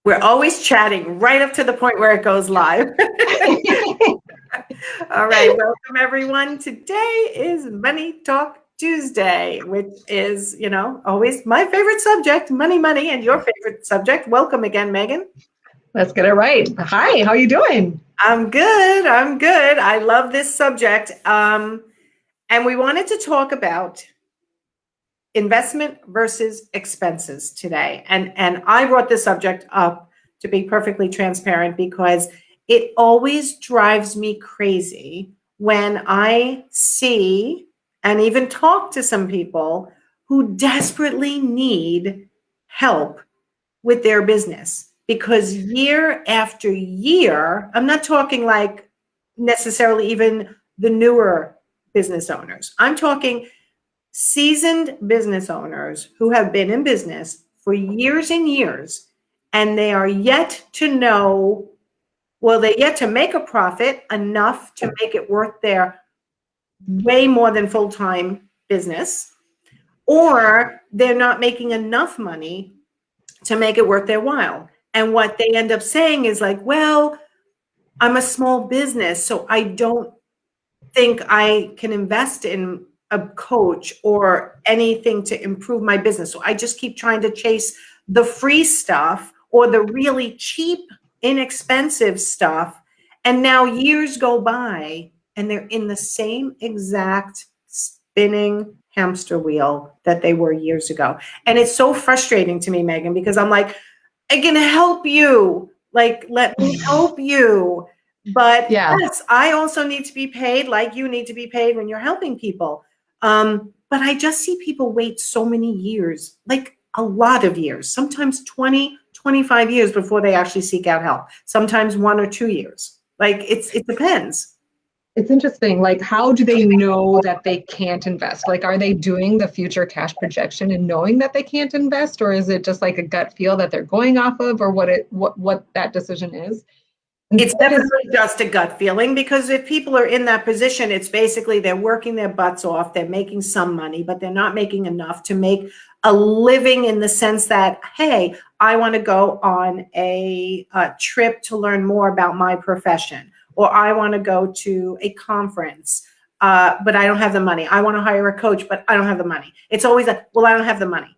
We're always chatting right up to the point where it goes live. All right, welcome everyone. Today is Money Talk Tuesday, which is, always my favorite subject, money, and your favorite subject. Welcome again, Megan. Let's get it right. Hi, how you doing? I'm good. I love this subject. And we wanted to talk about investment versus expenses today. And I brought this subject up to be perfectly transparent because it always drives me crazy when I see and even talk to some people who desperately need help with their business. Because year after year, I'm not talking like necessarily even the newer business owners. I'm talking seasoned business owners who have been in business for years and years, and they are yet to know, they're yet to make a profit enough to make it worth their way more than full-time business, or they're not making enough money to make it worth their while. And what they end up saying is like, well, I'm a small business, so I don't think I can invest in a coach or anything to improve my business. So I just keep trying to chase the free stuff or the really cheap, inexpensive stuff. And now years go by and they're in the same exact spinning hamster wheel that they were years ago. And it's so frustrating to me, Megan, because I'm like, I can help you. Like, let me help you. But yes, I also need to be paid like you need to be paid when you're helping people. But I just see people wait so many years, like a lot of years, sometimes 20, 25 years before they actually seek out help. Sometimes 1 or 2 years. Like it depends. It's interesting. Like, how do they know that they can't invest? Like, are they doing the future cash projection and knowing that they can't invest? Or is it just like a gut feel that they're going off of, or what that decision is? It's definitely just a gut feeling, because if people are in that position, it's basically they're working their butts off, they're making some money, but they're not making enough to make a living in the sense that, hey, I want to go on a trip to learn more about my profession, or I want to go to a conference, but I don't have the money. I want to hire a coach, but I don't have the money. It's always like, well, I don't have the money.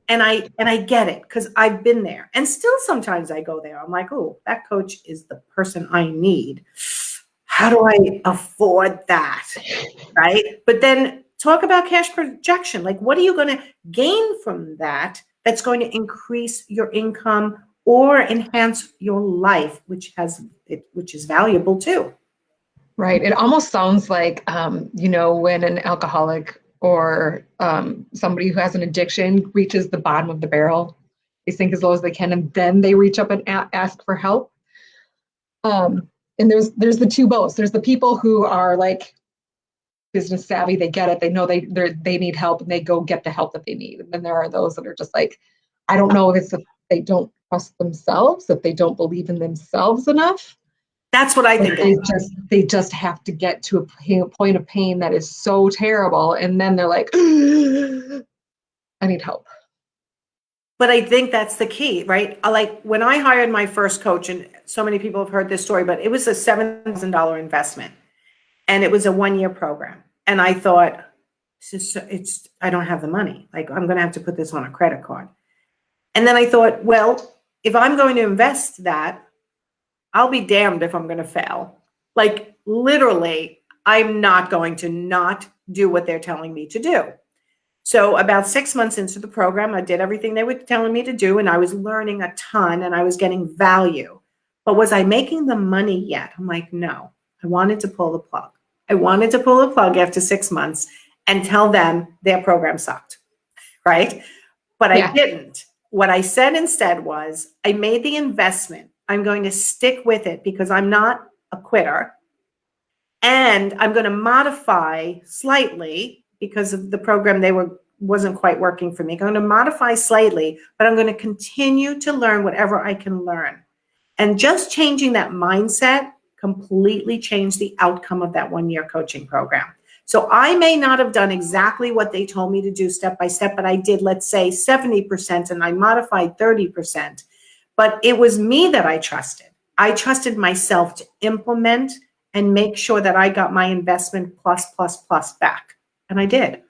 And I get it, because I've been there. And still sometimes I go there. I'm like, oh, that coach is the person I need. How do I afford that? Right? But then talk about cash projection. Like, what are you going to gain from that that's going to increase your income or enhance your life, which is valuable too? Right. It almost sounds like, when an alcoholic or somebody who has an addiction reaches the bottom of the barrel, they sink as low as they can, and then they reach up and ask for help. And there's the two boats. There's the people who are like business savvy, they get it, they know they need help, and they go get the help that they need. And then there are those that are just like, I don't know if it's if they don't trust themselves, if they don't believe in themselves enough. That's what I think. They just have to get to a point of pain that is so terrible, and then they're like, I need help. But I think that's the key, right? Like when I hired my first coach, and so many people have heard this story, but it was a $7,000 investment, and it was a 1-year program. And I thought, I don't have the money. Like, I'm going to have to put this on a credit card. And then I thought, well, if I'm going to invest that, I'll be damned if I'm going to fail. Like, literally, I'm not going to not do what they're telling me to do. So about 6 months into the program, I did everything they were telling me to do, and I was learning a ton, and I was getting value. But was I making the money yet? I'm like, no. I wanted to pull the plug. I wanted to pull the plug after 6 months and tell them their program sucked, right? But I didn't. What I said instead was, I made the investment. I'm going to stick with it because I'm not a quitter. And I'm going to modify slightly because of the program wasn't quite working for me. I'm going to modify slightly, but I'm going to continue to learn whatever I can learn. And just changing that mindset completely changed the outcome of that 1-year coaching program. So I may not have done exactly what they told me to do step by step, but I did, let's say 70%, and I modified 30%. but it was me that I trusted. I trusted myself to implement and make sure that I got my investment plus back. And I did.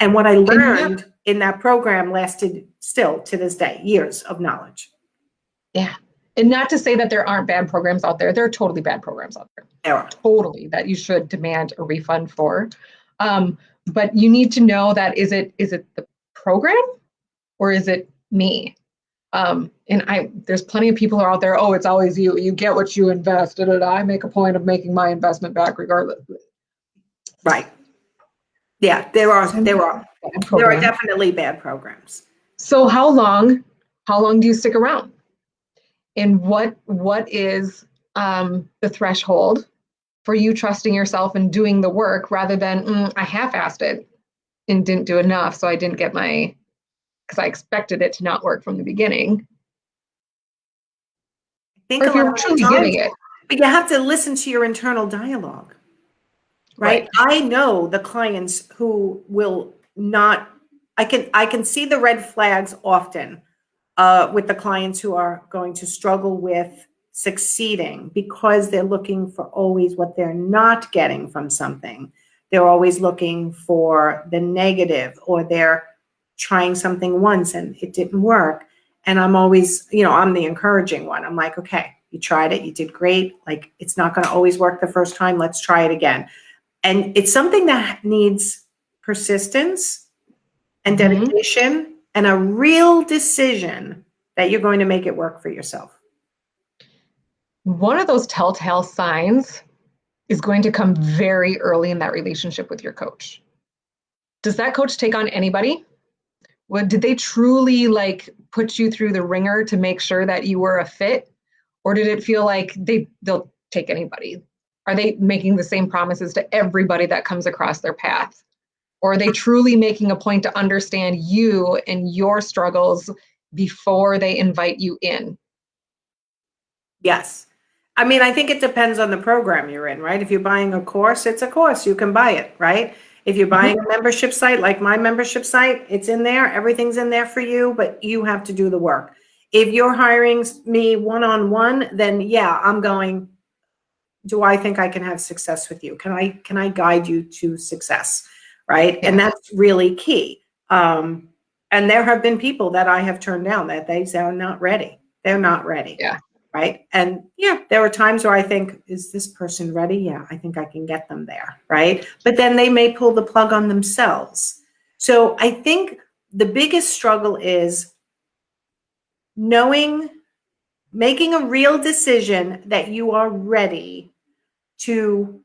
And what I learned in that program lasted still to this day, years of knowledge. Yeah. And not to say that there aren't bad programs out there. There are totally bad programs out there. There are. Totally, that you should demand a refund for. But you need to know that is it the program or is it me? There's plenty of people out there, oh, it's always you. You get what you invest. I make a point of making my investment back regardless. Right. Yeah, there are definitely bad programs. So how long do you stick around? And what is the threshold for you trusting yourself and doing the work rather than I half-assed it and didn't do enough, so I didn't get because I expected it to not work from the beginning. I think or if you're truly getting it. But you have to listen to your internal dialogue, right? I know the clients who will not, I can see the red flags often with the clients who are going to struggle with succeeding because they're looking for always what they're not getting from something. They're always looking for the negative, or they're trying something once and it didn't work. And I'm always, I'm the encouraging one. I'm like, okay, you tried it, you did great. Like, it's not going to always work the first time. Let's try it again. And it's something that needs persistence and dedication and a real decision that you're going to make it work for yourself. One of those telltale signs is going to come very early in that relationship with your coach. Does that coach take on anybody? Did they truly put you through the ringer to make sure that you were a fit? Or did it feel like they'll take anybody? Are they making the same promises to everybody that comes across their path? Or are they truly making a point to understand you and your struggles before they invite you in? Yes. I mean, I think it depends on the program you're in, right? If you're buying a course, it's a course. You can buy it, right? If you're buying a membership site, like my membership site, it's in there. Everything's in there for you, but you have to do the work. If you're hiring me one-on-one, then yeah, I'm going, do I think I can have success with you? Can I guide you to success? Right. Yeah. And that's really key. And there have been people that I have turned down that they say, I'm not ready. They're not ready. Yeah. Right. And yeah, there were times where I think, is this person ready? Yeah, I think I can get them there. Right. But then they may pull the plug on themselves. So I think the biggest struggle is making a real decision that you are ready to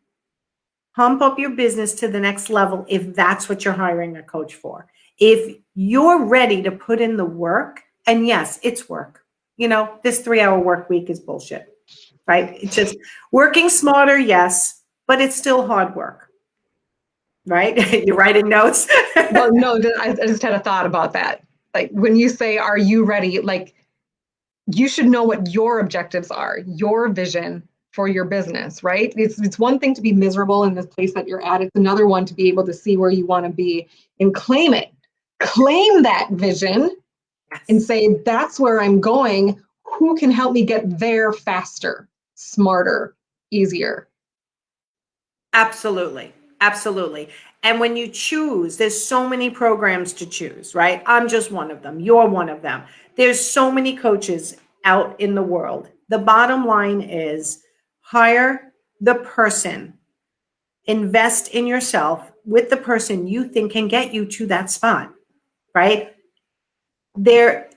pump up your business to the next level if that's what you're hiring a coach for. If you're ready to put in the work, and yes, it's work. This 3-hour work week is bullshit, right? It's just working smarter, yes, but it's still hard work, right? You're writing notes. Well, no, I just had a thought about that. Like when you say, are you ready? Like you should know what your objectives are, your vision for your business, right? It's one thing to be miserable in this place that you're at. It's another one to be able to see where you want to be and claim it. Claim that vision and say, that's where I'm going. Who can help me get there faster, smarter, easier? Absolutely. Absolutely. And when you choose, there's so many programs to choose, right? I'm just one of them. You're one of them. There's so many coaches out in the world. The bottom line is hire the person, invest in yourself with the person you think can get you to that spot, right?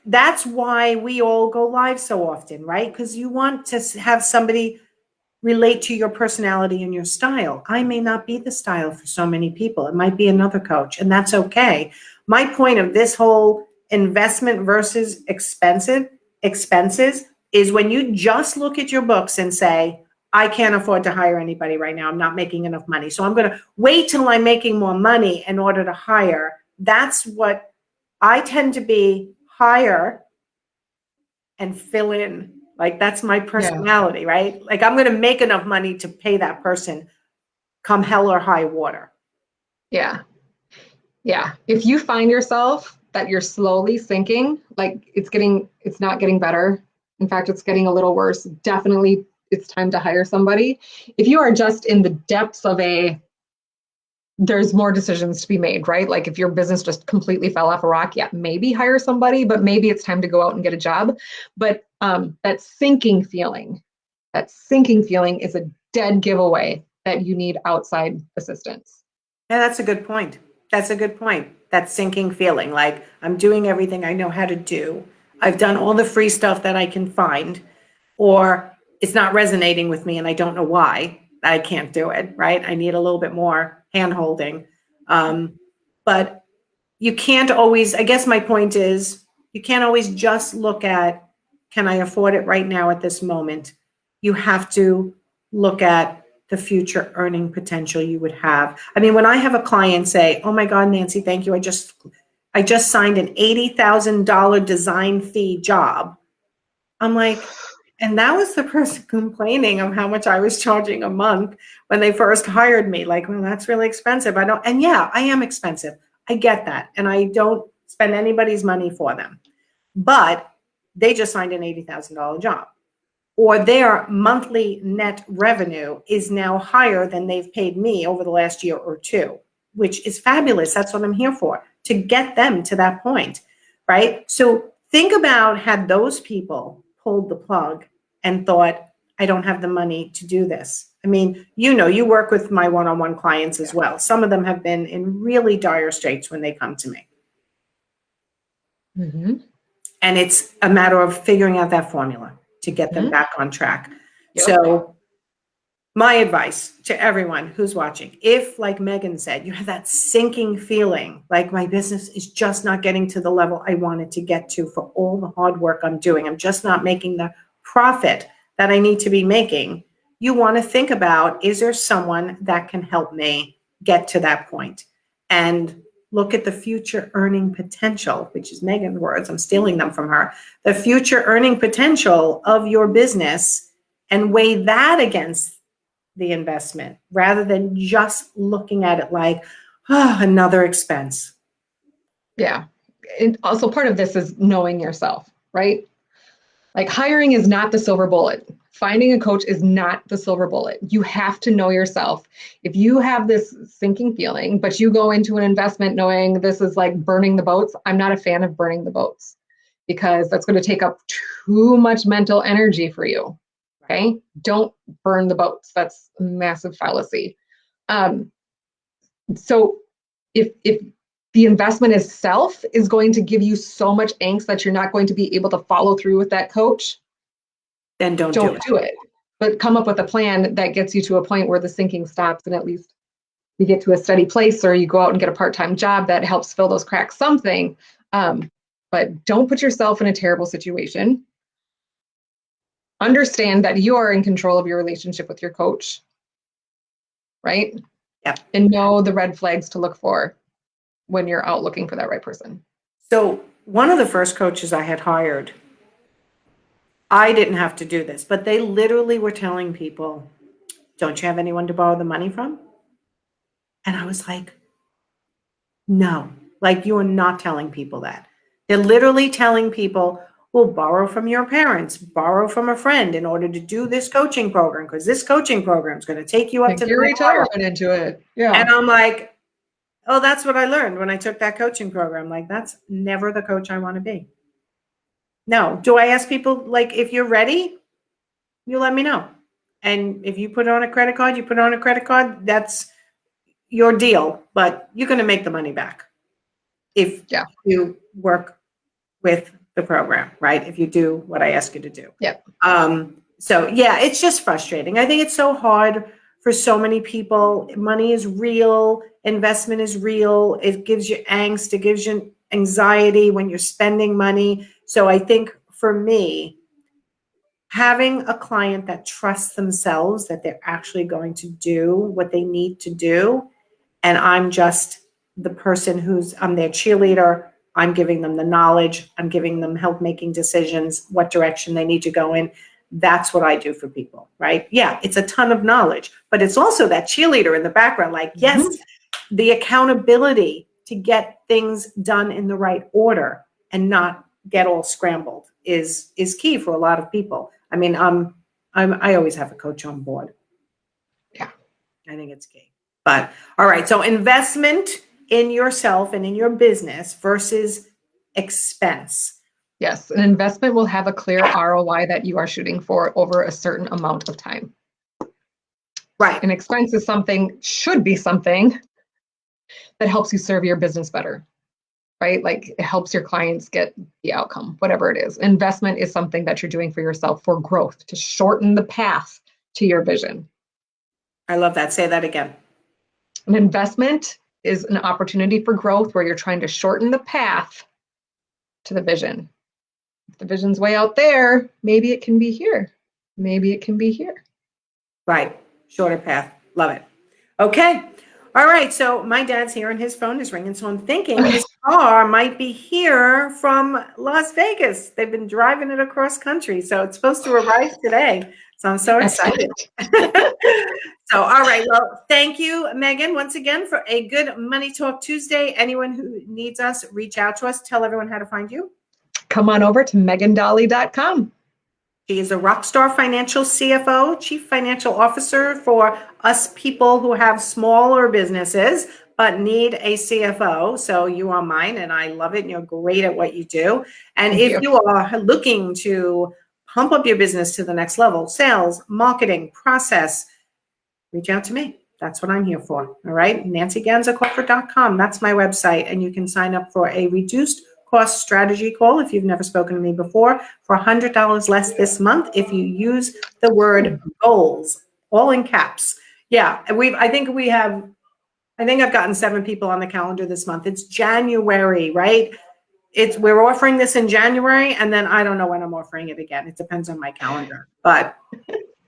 That's why we all go live so often, right? Because you want to have somebody relate to your personality and your style. I may not be the style for so many people. It might be another coach, and that's okay. My point of this whole investment versus expenses is when you just look at your books and say, I can't afford to hire anybody right now. I'm not making enough money. So I'm going to wait till I'm making more money in order to hire. That's what I tend to be, hire and fill in. Like that's my personality, right? Like I'm going to make enough money to pay that person come hell or high water. Yeah. Yeah. If you find yourself that you're slowly sinking, like it's not getting better In fact, it's getting a little worse. Definitely, it's time to hire somebody. If you are just in the depths of there's more decisions to be made, right? Like if your business just completely fell off a rock, yeah, maybe hire somebody, but maybe it's time to go out and get a job. But that sinking feeling is a dead giveaway that you need outside assistance. Yeah, that's a good point. That's a good point. That sinking feeling, like I'm doing everything I know how to do. I've done all the free stuff that I can find, or it's not resonating with me and I don't know why. I can't do it, right? I need a little bit more hand holding. But you can't always, I guess my point is, you can't always just look at, can I afford it right now at this moment? You have to look at the future earning potential you would have. I mean, when I have a client say, "Oh my God, Nancy, thank you. I just signed an $80,000 design fee job." I'm like, and that was the person complaining of how much I was charging a month when they first hired me. Like, well, that's really expensive. I don't, and yeah, I am expensive. I get that. And I don't spend anybody's money for them. But they just signed an $80,000 job, or their monthly net revenue is now higher than they've paid me over the last year or two, which is fabulous. That's what I'm here for, to get them to that point, right? So think about, had those people pulled the plug and thought, I don't have the money to do this. I mean, you work with my one-on-one clients as well. Some of them have been in really dire straits when they come to me. Mm-hmm. And it's a matter of figuring out that formula to get them back on track. Yep. So my advice to everyone who's watching, if, like Megan said, you have that sinking feeling, like my business is just not getting to the level I wanted to get to for all the hard work I'm doing, I'm just not making the profit that I need to be making, you want to think about, is there someone that can help me get to that point? And look at the future earning potential, which is Megan's words, I'm stealing them from her, the future earning potential of your business, and weigh that against the investment rather than just looking at it like, oh, another expense. Yeah. And also part of this is knowing yourself, right? Like hiring is not the silver bullet. Finding a coach is not the silver bullet. You have to know yourself. If you have this sinking feeling, but you go into an investment knowing this is like burning the boats, I'm not a fan of burning the boats because that's going to take up too much mental energy for you. Okay? Don't burn the boats. That's a massive fallacy. So if the investment itself is going to give you so much angst that you're not going to be able to follow through with that coach, then don't do it. But come up with a plan that gets you to a point where the sinking stops and at least you get to a steady place, or you go out and get a part-time job that helps fill those cracks, something. But don't put yourself in a terrible situation. Understand that you are in control of your relationship with your coach, right? Yeah. And know the red flags to look for when you're out looking for that right person. So one of the first coaches I had hired, I didn't have to do this, but they literally were telling people, don't you have anyone to borrow the money from? And I was like, no, like you are not telling people that. They're literally telling people, well, borrow from your parents, borrow from a friend in order to do this coaching program, because this coaching program is going to take you up to your the retirement into it. Yeah. And I'm like, oh, that's what I learned when I took that coaching program. Like, that's never the coach I want to be. No. Do I ask people, like, if you're ready, you let me know. And if you put it on a credit card, you put it on a credit card, that's your deal. But you're going to make the money back if you work with the program, right? If you do what I ask you to do. Yeah. So yeah, it's just frustrating. I think it's so hard for so many people. Money is real. Investment is real. It gives you angst. It gives you anxiety when you're spending money. So I think for me, having a client that trusts themselves that they're actually going to do what they need to do, and I'm just the person I'm their cheerleader. I'm giving them the knowledge. I'm giving them help making decisions, what direction they need to go in. That's what I do for people, right? Yeah, it's a ton of knowledge, but it's also that cheerleader in the background, like, yes, the accountability to get things done in the right order and not get all scrambled is key for a lot of people. I mean, I always have a coach on board. Yeah. I think it's key. But all right, so investment in yourself and in your business versus expense. Yes, an investment will have a clear ROI that you are shooting for over a certain amount of time. Right. An expense is should be something that helps you serve your business better, right? Like it helps your clients get the outcome, whatever it is. Investment is something that you're doing for yourself for growth, to shorten the path to your vision. I love that. Say that again. An investment is an opportunity for growth where you're trying to shorten the path to the vision. If the vision's way out there, maybe it can be here. Maybe it can be here. Right. Shorter path. Love it. Okay. All right. So my dad's here and his phone is ringing. So I'm thinking his car might be here from Las Vegas. They've been driving it across country. So it's supposed to arrive today. So I'm so excited. So, all right. Well, thank you, Megan, once again for a good Money Talk Tuesday. Anyone who needs us, reach out to us. Tell everyone how to find you. Come on over to megandahle.com. She is a rockstar financial CFO, Chief Financial Officer for us people who have smaller businesses but need a CFO. So you are mine, and I love it, and you're great at what you do. And if you are looking to pump up your business to the next level, sales, marketing, process, reach out to me. That's what I'm here for. All right. NancyGanzacorporate.com. That's my website. And you can sign up for a reduced cost strategy call if you've never spoken to me before for $100 less this month if you use the word goals, all in caps. Yeah. I think I've gotten 7 people on the calendar this month. It's January, right? We're offering this in January, and then I don't know when I'm offering it again. It depends on my calendar, but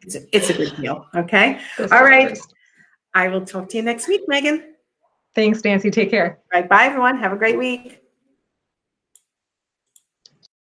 it's a good deal. Okay. All right. I will talk to you next week, Megan. Thanks, Nancy. Take care. All right. Bye, everyone. Have a great week.